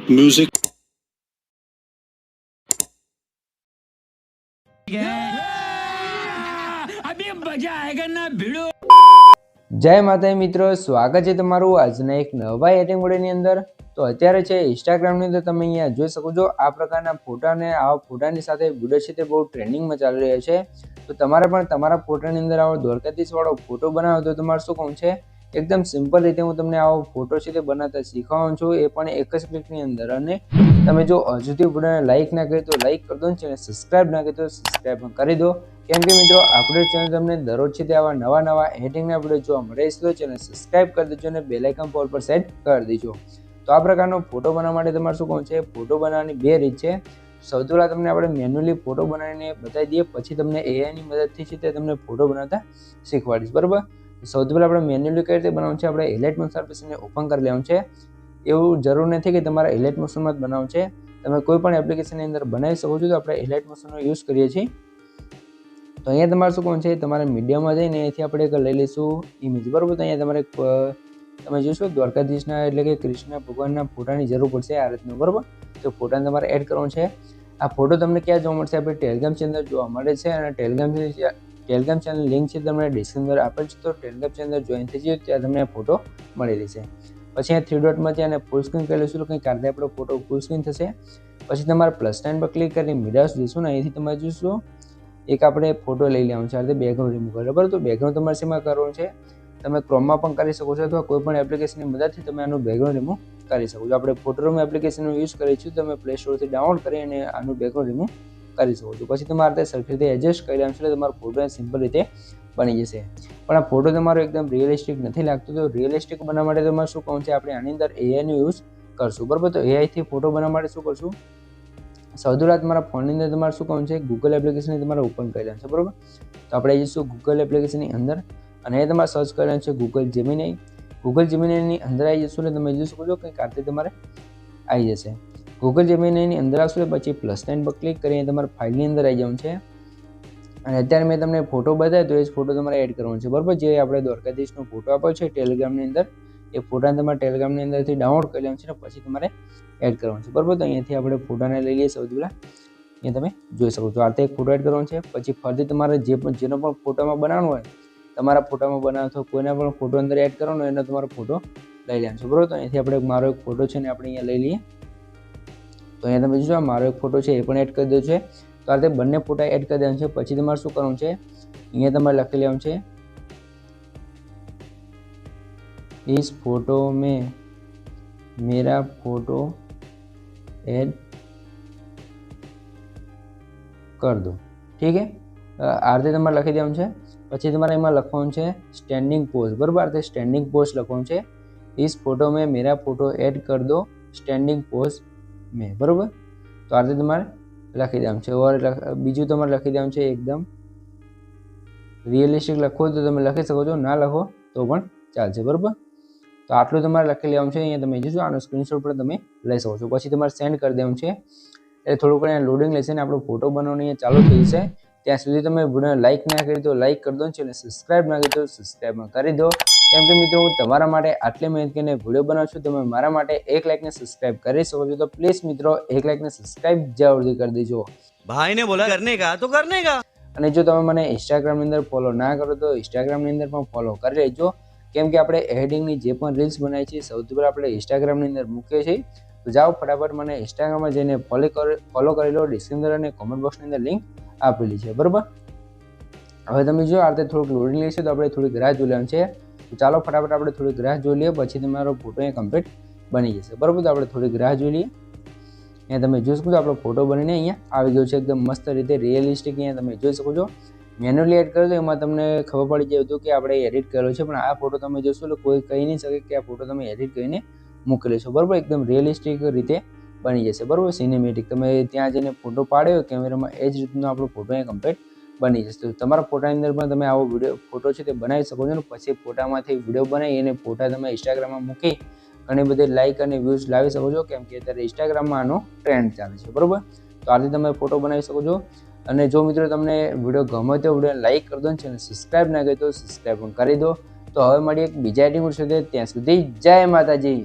Music अभी मजा आएगा ना भिड़ो। जय माता मित्रों, स्वागत है तमारू આજના એક નવા એડિટિંગ વિડિયોની અંદર। તો અત્યારે છે ઇન્સ્ટાગ્રામની અંદર તમે અહીંયા જોઈ શકો છો આ પ્રકારના ફોટાને આ ફોટાની સાથે વિડિયો છે તે બહુ ટ્રેન્ડિંગમાં ચાલી રહ્યો છે। તો તમારે પણ તમારા ફોટાની અંદર આવો દ્વારકાધીશ વાળો ફોટો બનાવો તો તમારે શું કામ છે એકદમ સિમ્પલ રીતે હું તમને આવો ફોટો છે તે બનાવતા શીખવાનું છું, એ પણ એક જ ક્લિકની અંદર। અને તમે જો હજુથી વિડિયોને લાઈક ના કરી તો લાઈક કરી દો અને સબસ્ક્રાઇબ ના કરી તો સબસ્ક્રાઇબ કરી દો, કેમ કે મિત્રો આપણે ચેનલ તમને દરરોજ છે તે આવા નવા એડિટિંગના વિડિયો જોવા મળે છે। તો ચેનલ સબસ્ક્રાઇબ કરી દેજો અને બેલ આઇકન ઓલ પર સેટ કરી દેજો। તો આ પ્રકારનો ફોટો બનાવવા માટે તમારે શું કરવું છે, ફોટો બનાવવાની બે રીત છે। સૌથી પહેલાં તમને આપણે મેન્યુઅલી ફોટો બનાવીને બતાવી દઈએ, પછી તમને એઆઈની મદદથી છે તે તમને ફોટો બનાવતા શીખવાડીશ, બરાબર। સૌથી પહેલાં આપણે મેન્યુઅલી કઈ રીતે બનાવવાનું છે, આપણે એલાઇટ મોશન એપ્લિકેશનને ઓપન કરી લેવાનું છે। એવું જરૂર નથી કે તમારે એલાઇટ મોશનમાં જ બનાવવું છે, તમે કોઈ પણ એપ્લિકેશનની અંદર બનાવી શકો છો। તો આપણે એલાઇટ મોશનનો યુઝ કરીએ છીએ। તો અહીંયા તમારે શું કરવાનું છે, તમારે મીડિયામાં જઈને અહીંથી આપણે એક લઈ લઈશું ઇમેજ, બરાબર। તો અહીંયા તમારે તમે જોશો દ્વારકાધીશના એટલે કે કૃષ્ણ ભગવાનના ફોટાની જરૂર પડશે આ રીતનું, બરાબર। તો ફોટાને તમારે એડ કરવાનો છે। આ ફોટો તમને ક્યાં જોવા મળશે, આપણે ટેલિગ્રામ ચેનલ જોવા મળે છે, અને ટેલિગ્રામ ચેનલ લિંક છે તમને ડિસ્ક્રિપ્શન અંદર આપેલ છે। તો ટેલિગ્રામ ચેનલ જોઈન થઈ જઈએ ત્યાં તમને આ ફોટો મળી રહેશે। પછી અહીંયા થ્રી ડોટમાં ત્યાં ફૂલ સ્ક્રીન કરી લઈશું, તો કંઈક કારણે આપણો ફોટો ફૂલ સ્ક્રીન થશે। પછી તમારે પ્લસ સાઇન પર ક્લિક કરી મીડિયા જોઈશું ને અહીંથી તમારે જોઈશું એક આપણે ફોટો લઈ લેવાનું છે, આ રીતે બેકગ્રાઉન્ડ રિમૂવ કરો, બરાબર। તો બેકગ્રાઉન્ડ તમારે શેમાં કરવાનું છે, તમે ક્રોમમાં પણ કરી શકો છો અથવા કોઈ પણ એપ્લિકેશનની મદદથી તમે આનું બેકગ્રાઉન્ડ રિમૂવ કરી શકો છો। આપણે ફોટોરૂમ એપ્લિકેશનનો યુઝ કરીએ છીએ, તમે પ્લે સ્ટોરથી ડાઉનલોડ કરી અને આનું બેકગ્રાઉન્ડ રિમૂવ કરી શકો છો। પછી તમારે તે સરખી રીતે એડજસ્ટ કરી લેવાનું છે એટલે તમારો ફોટો સિમ્પલ રીતે બની જશે। પણ આ ફોટો તમારો એકદમ રિયલિસ્ટિક નથી લાગતો, તો રિયલિસ્ટિક બનાવવા માટે તમારે શું કરવું છે, આપણે આની અંદર એઆઈનો યુઝ કરશું, બરાબર। તો એઆઈથી ફોટો બનાવવા માટે શું કરશું, સૌથી પહેલાં તમારા ફોનની અંદર તમારે શું કરવાનું છે, ગૂગલ એપ્લિકેશનને તમારે ઓપન કરી લેવાનું છે, બરાબર। તો આપણે જઈશું ગૂગલ એપ્લિકેશનની અંદર અને એ તમારે સર્ચ કરવાનું છે ગૂગલ જેમિનાઈ। ગૂગલ જેમિનાઈની અંદર આવી જશું એટલે તમે જોઈ શકો છો કંઈક આરતી તમારે આવી જશે। ગૂગલ જેમિનાઈની અંદર આવશો પછી પ્લસ સાઇન પર ક્લિક કરીને તમારે ફાઇલની અંદર આવી જવાનું છે। અને અત્યારે મેં તમને ફોટો બતાવ્યો તો એ જ ફોટો તમારે એડ કરવાનો છે, બરાબર। જે આપણે દ્વારકાધીશનો ફોટો આપ્યો છે ટેલિગ્રામની અંદર, એ ફોટાને તમારે ટેલિગ્રામની અંદરથી ડાઉનલોડ કરી લેવાનું છે અને પછી તમારે એડ કરવાનું છે, બરાબર। તો અહીંયાથી આપણે ફોટાને લઈ લઈએ સૌથી પહેલાં, અહીંયા તમે જોઈ શકો છો આ રીતે એક ફોટો એડ કરવાનો છે। પછી ફરીથી તમારે જેનો પણ ફોટામાં બનાવવાનો હોય, તમારા ફોટામાં બનાવો તો કોઈના પણ ફોટો અંદર એડ કરવાનો હોય એનો તમારો ફોટો લઈ લેવાનો છે, બરાબર। તો અહીંયાથી આપણે મારો એક ફોટો છે ને આપણે અહીંયા લઈ લઈએ। તો અહીંયા તમે જોશો મારો એક ફોટો છે એ પણ એડ કરી દો છે। તો આ રીતે બંને ફોટા એડ કરી દેવાનું છે। પછી તમારે શું કરવાનું છે, અહીંયા તમારે લખી લેવાનું છે इस फोटो में मेरा फोटो ऐड कर दो, ठीक है। આ રીતે તમારે લખી દેવાનું છે। પછી તમારે એમાં લખવાનું છે સ્ટેન્ડિંગ પોઝ, બરાબર। આ રીતે સ્ટેન્ડિંગ પોઝ લખવાનું છે, इस फोटो में मेरा फोटो ऐड कर दो स्टेન્ડિંગ પોઝ में, બરાબર। તો આ રીતે તમારે લખી દેવાનું છે। ઓર બીજું તમારે લખી દેવાનું છે એકદમ રિયલિસ્ટિક લખો તો તમે લખી શકો છો, ના લખો તો પણ ચાલશે, બરાબર। તો આટલું તમારે લખી લેવાનું છે। અહીંયા તમે જોશો આનો સ્ક્રીનશોટ પણ તમે લઈ શકો છો। પછી તમારે સેન્ડ કરી દેવાનું છે એટલે થોડુંક અહીંયા લોડિંગ લેશે ને આપણો ફોટો બનાવવાનો અહીંયા ચાલુ થઈ જશે। ત્યાં સુધી તમે વિડીયોને લાઇક ના કરી તો લાઇક કરી દો અને સબસ્ક્રાઇબ ના કરી તો સબસ્ક્રાઇબ કરી દો, કેમ કે મિત્રો હું તમારા માટે આટલી મહેનત કરીને વિડીયો બનાવું છું, તમે મારા માટે એક લાઇકને સબસ્ક્રાઇબ કરી શકો છો। તો પ્લીઝ મિત્રો એક લાઇકને સબસ્ક્રાઇબ જરૂરથી કરી દેજો। ભાઈને બોલા કરને કા તો કરને કા। અને જો તમે મને ઇન્સ્ટાગ્રામની અંદર ફોલો ના કરો તો ઇન્સ્ટાગ્રામની અંદર પણ ફોલો કરી લેજો, કેમ કે આપણે એડિટિંગની જે પણ રીલ્સ બનાવી છે સૌથી પહેલાં આપણે ઇન્સ્ટાગ્રામની અંદર મૂકીએ છીએ। તો જાઓ ફટાફટ મને ઇન્સ્ટાગ્રામમાં જઈને ફોલો કરી લો, ડિસ્ક્રિપ્શન અને કોમેન્ટ બોક્સની અંદર લિંક આપેલી છે, બરાબર। હવે તમે જો આ રીતે થોડુંક લોડિંગ લેશે તો આપણે થોડીક રાહ જોઈ લેવાનું છે। તો ચાલો ફટાફટ આપણે થોડીક રાહ જોઈ લઈએ, પછી તમારો ફોટો અહીંયા કમ્પ્લીટ બની જશે, બરાબર। તો આપણે થોડીક રાહ જોઈ લઈએ। અહીંયા તમે જોઈ શકો છો આપણો ફોટો બનીને અહીંયા આવી ગયો છે એકદમ મસ્ત રીતે રિયલિસ્ટિક। અહીંયા તમે જોઈ શકો છો મેન્યુઅલી એડ કરો તો એમાં તમને ખબર પડી જાય હતું કે આપણે એડિટ કરેલો છે, પણ આ ફોટો તમે જોશો એટલે કોઈ કહી નહીં શકે કે આ ફોટો તમે એડિટ કરીને મૂકેલો છે, બરાબર। એકદમ રિયલિસ્ટિક રીતે બની જશે, બરાબર, સિનેમેટિક। તમે ત્યાં જઈને ફોટો પાડ્યો કેમેરામાં એ જ રીતનો આપણો ફોટો અહીંયા કમ્પ્લીટ બની જશે। તો તમારા ફોટાની અંદર પણ તમે આવો ફોટો છે તે બનાવી શકો છો ને પછી ફોટામાંથી વિડીયો બનાવી અને ફોટા તમે ઇન્સ્ટાગ્રામમાં મૂકી ઘણી બધી લાઇક અને વ્યૂઝ લાવી શકો છો, કેમ કે અત્યારે ઇન્સ્ટાગ્રામમાં આનો ટ્રેન્ડ ચાલે છે, બરાબર। તો આ રીતે તમે ફોટો બનાવી શકો છો। અને જો મિત્રો તમને વિડીયો ગમે તો વિડીયોને લાઇક કરી દો અને સબસ્ક્રાઇબ ના કરી તો સબસ્ક્રાઇબ પણ કરી દો। તો હવે મળીએ એક બીજા એડિટિંગ સાથે, ત્યાં સુધી જય માતાજી।